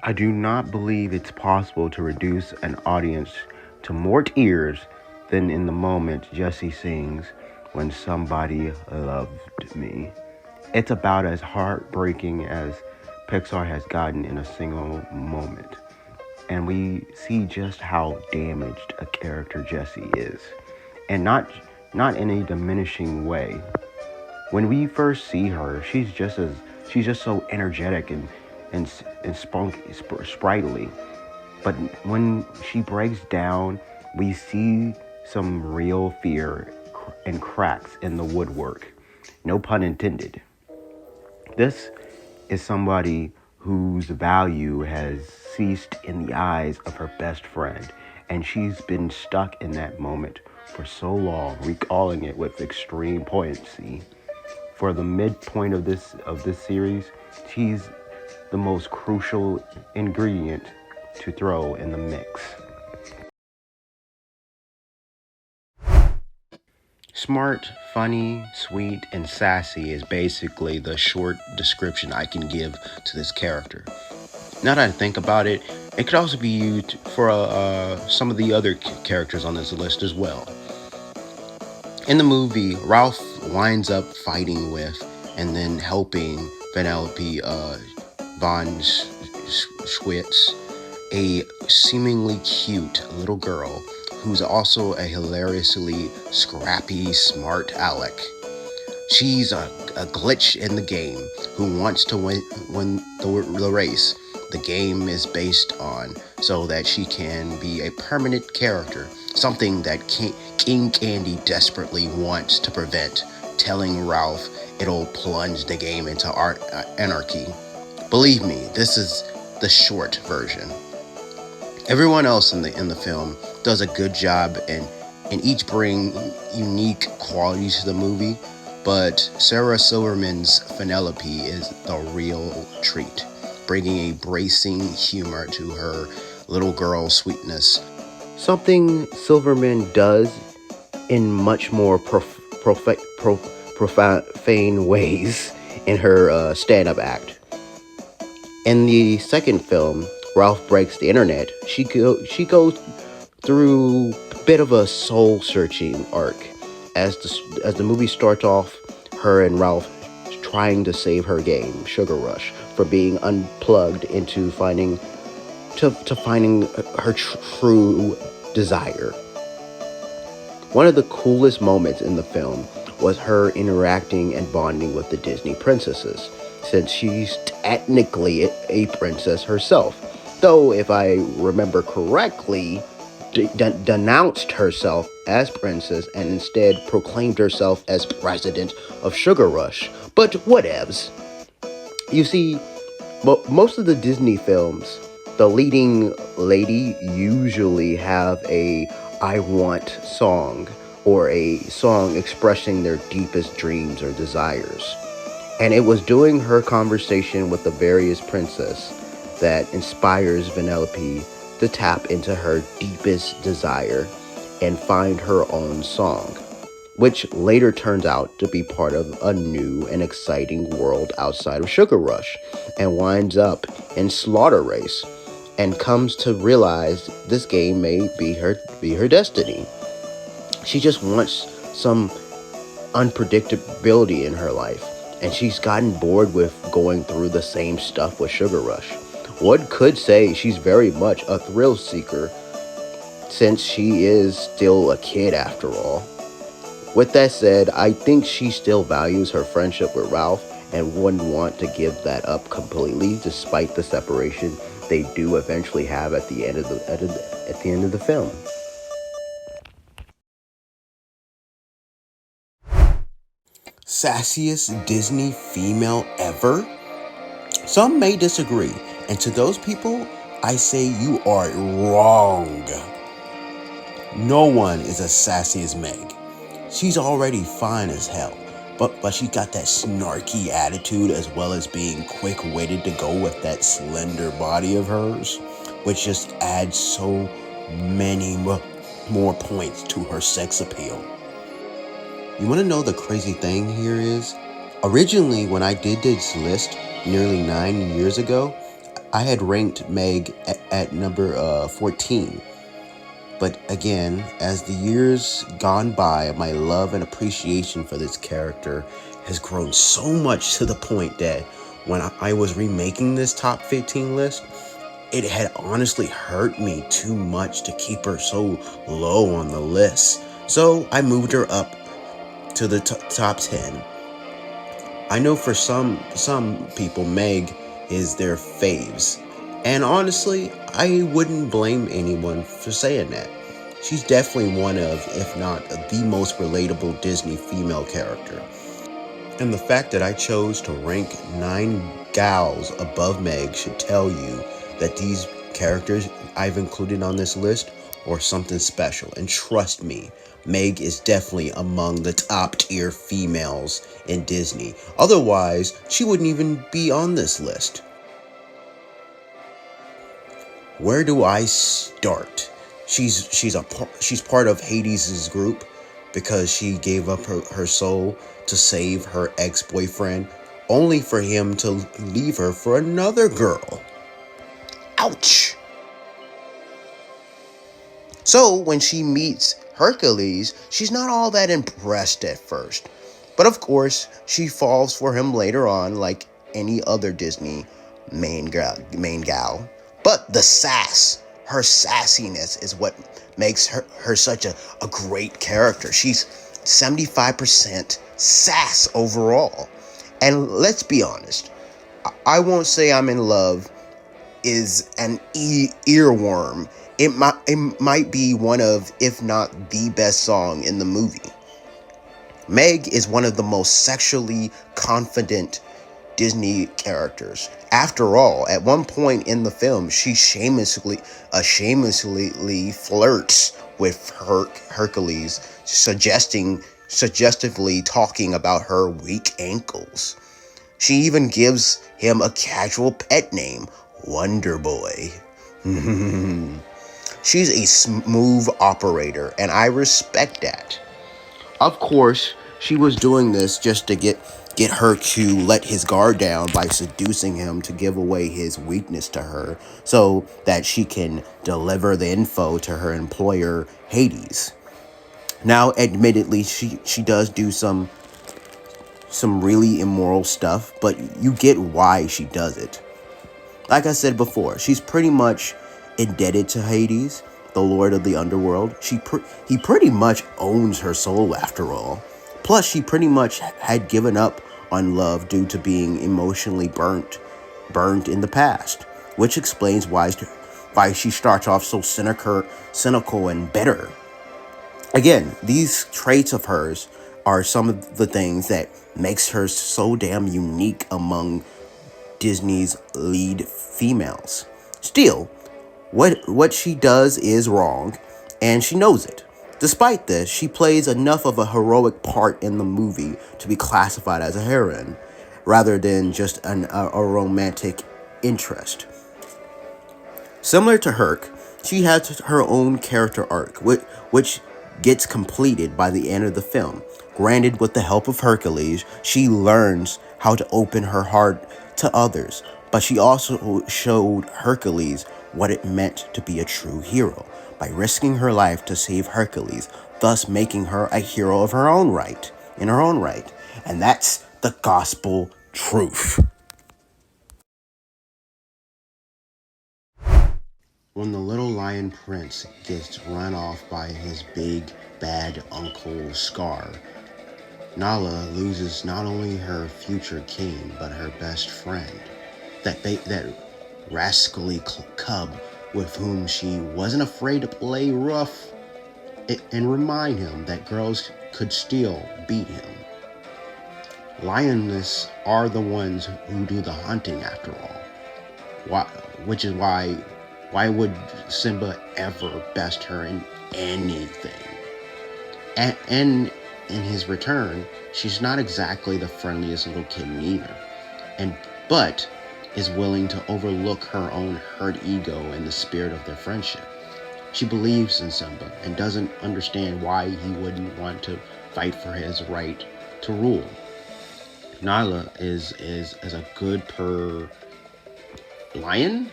I do not believe it's possible to reduce an audience to more tears than in the moment Jesse sings When Somebody Loved Me. It's about as heartbreaking as Pixar has gotten in a single moment. And we see just how damaged a character Jessie is. And not in a diminishing way. When we first see her, she's just so energetic and sprightly. But when she breaks down, we see some real fear and cracks in the woodwork. No pun intended. This is somebody whose value has ceased in the eyes of her best friend, and she's been stuck in that moment for so long, recalling it with extreme poignancy. For the midpoint of this series, she's the most crucial ingredient to throw in the mix. Smart, funny, sweet, and sassy is basically the short description I can give to this character. Now that I think about it, it could also be used for some of the other characters on this list as well. In the movie, Ralph winds up fighting with and then helping Vanellope von Schwitz, a seemingly cute little girl who's also a hilariously scrappy, smart aleck. She's a glitch in the game who wants to win the race the game is based on so that she can be a permanent character, something that King Candy desperately wants to prevent, telling Ralph it'll plunge the game into anarchy. Believe me, this is the short version. Everyone else in the film does a good job and each bring unique qualities to the movie, but Sarah Silverman's Penelope is the real treat, bringing a bracing humor to her little girl sweetness. Something Silverman does in much more profane ways in her stand-up act. In the second film, Ralph Breaks the Internet, she goes through a bit of a soul-searching arc. As the movie starts off, her and Ralph trying to save her game, Sugar Rush, from being unplugged into finding her true desire. One of the coolest moments in the film was her interacting and bonding with the Disney princesses, since she's technically a princess herself, though if I remember correctly, denounced herself as princess and instead proclaimed herself as president of Sugar Rush. But whatevs. You see, most of the Disney films, the leading lady usually have a I want song or a song expressing their deepest dreams or desires. And it was during her conversation with the various princess that inspires Vanellope to tap into her deepest desire and find her own song, which later turns out to be part of a new and exciting world outside of Sugar Rush, and winds up in Slaughter Race, and comes to realize this game may be her destiny. She just wants some unpredictability in her life, and she's gotten bored with going through the same stuff with Sugar Rush. One could say she's very much a thrill seeker, since she is still a kid after all. With that said, I think she still values her friendship with Ralph and wouldn't want to give that up completely, despite the separation they do eventually have at the end of the film. Sassiest Disney female ever? Some may disagree, and to those people, I say you are wrong. No one is as sassy as Meg. She's already fine as hell, but she got that snarky attitude as well as being quick-witted to go with that slender body of hers, which just adds so many more points to her sex appeal. You want to know the crazy thing here is? Originally, when I did this list nearly 9 years ago, I had ranked Meg at number 14. But again, as the years gone by, my love and appreciation for this character has grown so much to the point that when I was remaking this top 15 list, it had honestly hurt me too much to keep her so low on the list. So I moved her up to the top 10. I know for some people Meg is their faves. And honestly, I wouldn't blame anyone for saying that. She's definitely one of, if not the most relatable Disney female character. And the fact that I chose to rank 9 gals above Meg should tell you that these characters I've included on this list are something special. And trust me, Meg is definitely among the top tier females in Disney. Otherwise, she wouldn't even be on this list. Where do I start? She's part of Hades' group because she gave up her soul to save her ex-boyfriend, only for him to leave her for another girl. Ouch! So when she meets Hercules, she's not all that impressed at first. But of course, she falls for him later on like any other Disney main gal. But the sass, her sassiness is what makes her such a great character. She's 75% sass overall. And let's be honest, I won't say I'm in love is an earworm. It might be one of, if not the best song in the movie. Meg is one of the most sexually confident Disney characters. After all, at one point in the film, she shamelessly flirts with Hercules, suggestively talking about her weak ankles. She even gives him a casual pet name, Wonder Boy. She's a smooth operator, and I respect that. Of course, she was doing this just to get her to let his guard down by seducing him to give away his weakness to her so that she can deliver the info to her employer, Hades. Now, admittedly, she does do some really immoral stuff, but you get why she does it. Like I said before, she's pretty much indebted to Hades, the lord of the underworld. He pretty much owns her soul after all. Plus, she pretty much had given up on love due to being emotionally burnt in the past, which explains why she starts off so cynical and bitter. Again, these traits of hers are some of the things that makes her so damn unique among Disney's lead females. Still, what she does is wrong, and she knows it. Despite this, she plays enough of a heroic part in the movie to be classified as a heroine, rather than just a romantic interest. Similar to Herc, she has her own character arc, which gets completed by the end of the film. Granted, with the help of Hercules, she learns how to open her heart to others, but she also showed Hercules what it meant to be a true hero by risking her life to save Hercules, thus making her a hero of her own right, in her own right. And that's the gospel truth. When the little lion prince gets run off by his big bad uncle Scar, Nala loses not only her future king, but her best friend. That rascally cub with whom she wasn't afraid to play rough and remind him that girls could still beat him. Lionesses are the ones who do the hunting after all. Which is why would Simba ever best her in anything? And in his return, she's not exactly the friendliest little kitten either. But is willing to overlook her own hurt ego in the spirit of their friendship. She believes in Simba and doesn't understand why he wouldn't want to fight for his right to rule. Nala is a good lion,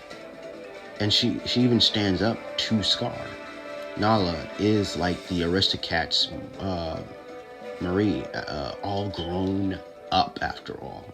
and she even stands up to Scar. Nala is like the Aristocats, Marie, all grown up after all.